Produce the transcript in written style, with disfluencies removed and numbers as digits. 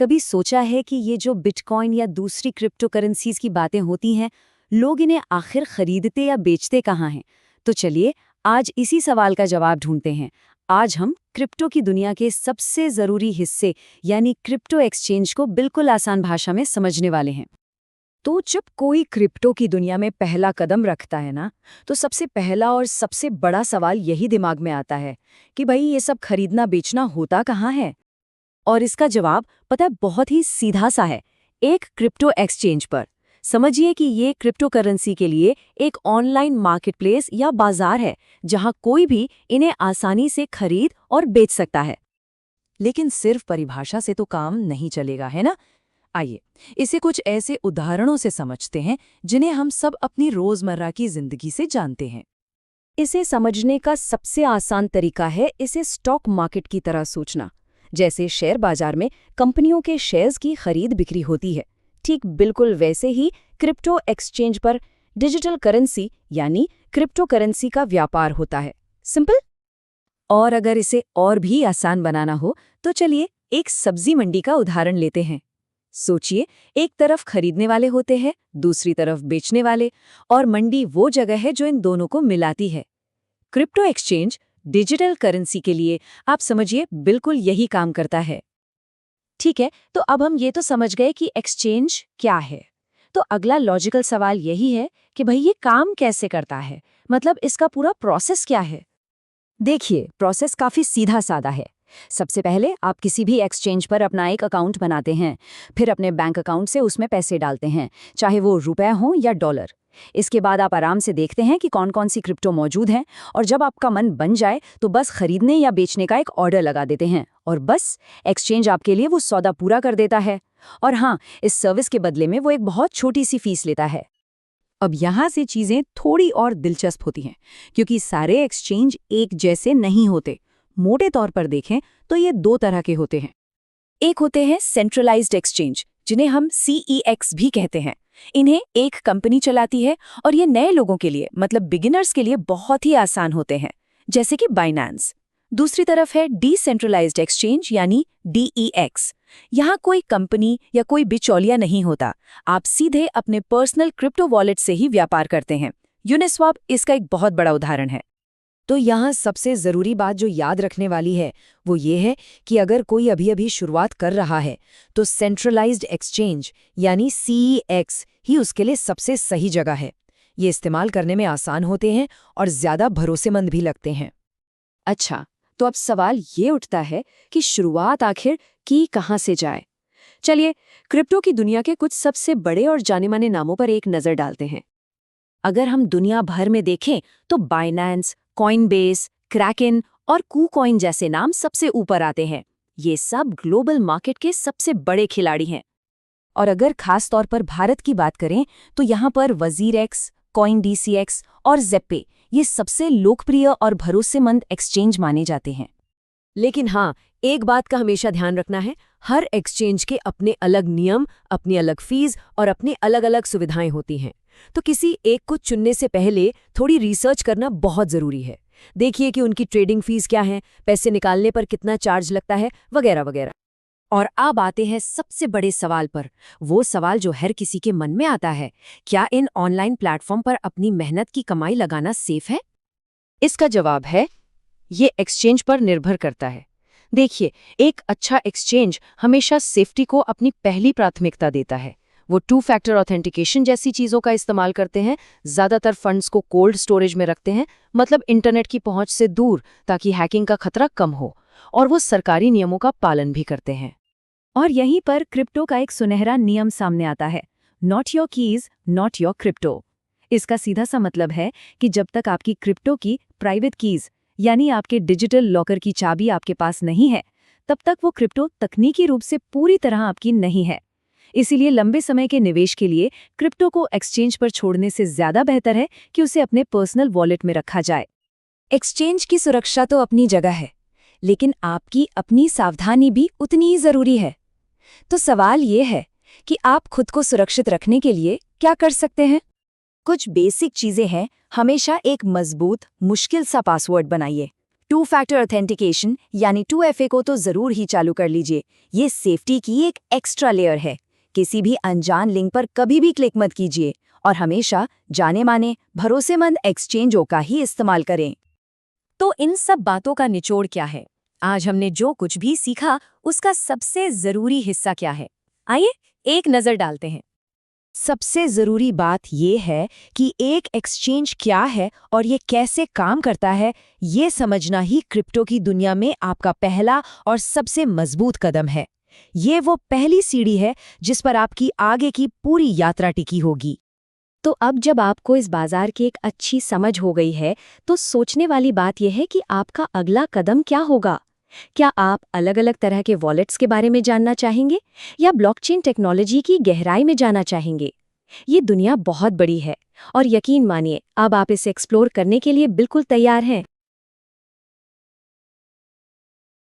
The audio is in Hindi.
कभी सोचा है कि ये जो बिटकॉइन या दूसरी क्रिप्टो करेंसीज की बातें होती हैं, लोग इन्हें आखिर खरीदते या बेचते कहाँ हैं? तो चलिए आज इसी सवाल का जवाब ढूंढते हैं। आज हम क्रिप्टो की दुनिया के सबसे ज़रूरी हिस्से यानी क्रिप्टो एक्सचेंज को बिल्कुल आसान भाषा में समझने वाले हैं। तो जब कोई क्रिप्टो की दुनिया में पहला कदम रखता है ना, तो सबसे पहला और सबसे बड़ा सवाल यही दिमाग में आता है कि भाई ये सब खरीदना बेचना होता कहाँ है। और इसका जवाब पता है बहुत ही सीधा सा है, एक क्रिप्टो एक्सचेंज पर। समझिए कि ये क्रिप्टो करेंसी के लिए एक ऑनलाइन मार्केटप्लेस या बाजार है जहां कोई भी इन्हें आसानी से खरीद और बेच सकता है। लेकिन सिर्फ परिभाषा से तो काम नहीं चलेगा, है ना। आइए इसे कुछ ऐसे उदाहरणों से समझते हैं जिन्हें हम सब अपनी रोजमर्रा की जिंदगी से जानते हैं। इसे समझने का सबसे आसान तरीका है इसे स्टॉक मार्केट की तरह सोचना। जैसे शेयर बाजार में कंपनियों के शेयर्स की खरीद बिक्री होती है, ठीक बिल्कुल वैसे ही क्रिप्टो एक्सचेंज पर डिजिटल करेंसी यानी क्रिप्टो करेंसी का व्यापार होता है। सिंपल। और अगर इसे और भी आसान बनाना हो तो चलिए एक सब्जी मंडी का उदाहरण लेते हैं। सोचिए, एक तरफ खरीदने वाले होते हैं, दूसरी तरफ बेचने वाले, और मंडी वो जगह है जो इन दोनों को मिलाती है। क्रिप्टो एक्सचेंज डिजिटल करेंसी के लिए आप समझिए बिल्कुल यही काम करता है। ठीक है, तो अब हम ये तो समझ गए कि एक्सचेंज क्या है। तो अगला लॉजिकल सवाल यही है कि भाई ये काम कैसे करता है, मतलब इसका पूरा प्रोसेस क्या है। देखिए, प्रोसेस काफी सीधा साधा है। सबसे पहले आप किसी भी एक्सचेंज पर अपना एक अकाउंट बनाते हैं, फिर अपने बैंक अकाउंट से उसमें पैसे डालते हैं, चाहे वो रुपए हों या डॉलर। इसके बाद आप आराम से देखते हैं कि कौन कौन सी क्रिप्टो मौजूद हैं, और जब आपका मन बन जाए तो बस खरीदने या बेचने का एक ऑर्डर लगा देते हैं, और बस एक्सचेंज आपके लिए वो सौदा पूरा कर देता है। और हाँ, इस सर्विस के बदले में वो एक बहुत छोटी सी फीस लेता है। अब यहाँ से चीजें थोड़ी और दिलचस्प होती हैं, क्योंकि सारे एक्सचेंज एक जैसे नहीं होते। मोटे तौर पर देखें तो ये दो तरह के होते हैं। एक होते हैं सेंट्रलाइज्ड एक्सचेंज, जिन्हें हम CEX भी कहते हैं। इन्हें एक कंपनी चलाती है और ये नए लोगों के लिए मतलब बिगिनर्स के लिए बहुत ही आसान होते हैं, जैसे कि बाइनेंस। दूसरी तरफ है डिसेंट्रलाइज्ड एक्सचेंज यानी DEX। यहाँ कोई कंपनी या कोई बिचौलिया नहीं होता, आप सीधे अपने पर्सनल क्रिप्टो वॉलेट से ही व्यापार करते हैं। यूनिस्वैप इसका एक बहुत बड़ा उदाहरण है। तो यहाँ सबसे ज़रूरी बात जो याद रखने वाली है वो ये है कि अगर कोई अभी शुरुआत कर रहा है तो सेंट्रलाइज्ड एक्सचेंज यानी CEX ही उसके लिए सबसे सही जगह है। ये इस्तेमाल करने में आसान होते हैं और ज़्यादा भरोसेमंद भी लगते हैं। अच्छा, तो अब सवाल ये उठता है कि शुरुआत आखिर की कहाँ से जाए। चलिए क्रिप्टो की दुनिया के कुछ सबसे बड़े और जाने माने नामों पर एक नज़र डालते हैं। अगर हम दुनिया भर में देखें तो बाइनेंस, कॉइनबेस, क्रैकन और कूकॉइन जैसे नाम सबसे ऊपर आते हैं। ये सब ग्लोबल मार्केट के सबसे बड़े खिलाड़ी हैं। और अगर खास तौर पर भारत की बात करें तो यहाँ पर WazirX, CoinDCX और Zeppe ये सबसे लोकप्रिय और भरोसेमंद एक्सचेंज माने जाते हैं। लेकिन हाँ, एक बात का हमेशा ध्यान रखना है, हर एक्सचेंज के अपने अलग नियम, अपनी अलग फीस और अपनी अलग-अलग सुविधाएं होती हैं। तो किसी एक को चुनने से पहले थोड़ी रिसर्च करना बहुत ज़रूरी है। देखिए कि उनकी ट्रेडिंग फीस क्या है, पैसे निकालने पर कितना चार्ज लगता है, वगैरह वगैरह। और अब आते हैं सबसे बड़े सवाल पर, वो सवाल जो हर किसी के मन में आता है, क्या इन ऑनलाइन प्लेटफॉर्म पर अपनी मेहनत की कमाई लगाना सेफ है? इसका जवाब है, ये एक्सचेंज पर निर्भर करता है। देखिए, एक अच्छा एक्सचेंज हमेशा सेफ्टी को अपनी पहली प्राथमिकता देता है। वो 2 फैक्टर ऑथेंटिकेशन जैसी चीज़ों का इस्तेमाल करते हैं, ज़्यादातर फंड्स को कोल्ड स्टोरेज में रखते हैं, मतलब इंटरनेट की पहुंच से दूर, ताकि हैकिंग का खतरा कम हो, और वो सरकारी नियमों का पालन भी करते हैं। और यहीं पर क्रिप्टो का एक सुनहरा नियम सामने आता है, not your keys not your crypto. इसका सीधा सा मतलब है कि जब तक आपकी क्रिप्टो की प्राइवेट कीज यानी आपके डिजिटल लॉकर की चाबी आपके पास नहीं है, तब तक वो क्रिप्टो तकनीकी रूप से पूरी तरह आपकी नहीं है। इसीलिए लंबे समय के निवेश के लिए क्रिप्टो को एक्सचेंज पर छोड़ने से ज्यादा बेहतर है कि उसे अपने पर्सनल वॉलेट में रखा जाए। एक्सचेंज की सुरक्षा तो अपनी जगह है, लेकिन आपकी अपनी सावधानी भी उतनी ही जरूरी है। तो सवाल ये है कि आप खुद को सुरक्षित रखने के लिए क्या कर सकते हैं। कुछ बेसिक चीजें हैं, हमेशा एक मजबूत, मुश्किल सा पासवर्ड बनाइए। टू फैक्टर ऑथेंटिकेशन यानी 2FA को तो जरूर ही चालू कर लीजिए। ये सेफ्टी की एक एक्स्ट्रा लेयर है। किसी भी अनजान लिंक पर कभी भी क्लिक मत कीजिए और हमेशा जाने माने भरोसेमंद एक्सचेंजों का ही इस्तेमाल करें। तो इन सब बातों का निचोड़ क्या है? आज हमने जो कुछ भी सीखा उसका सबसे जरूरी हिस्सा क्या है? आइए एक नजर डालते हैं। सबसे जरूरी बात ये है कि एक एक्सचेंज क्या है और ये कैसे काम करता है, ये समझना ही क्रिप्टो की दुनिया में आपका पहला और सबसे मजबूत कदम है। ये वो पहली सीढ़ी है जिस पर आपकी आगे की पूरी यात्रा टिकी होगी। तो अब जब आपको इस बाजार की एक अच्छी समझ हो गई है, तो सोचने वाली बात यह है कि आपका अगला कदम क्या होगा? क्या आप अलग-अलग तरह के वॉलेट्स के बारे में जानना चाहेंगे या ब्लॉकचेन टेक्नोलॉजी की गहराई में जाना चाहेंगे? ये दुनिया बहुत बड़ी है और यकीन मानिए अब आप इसे एक्सप्लोर करने के लिए बिल्कुल तैयार हैं।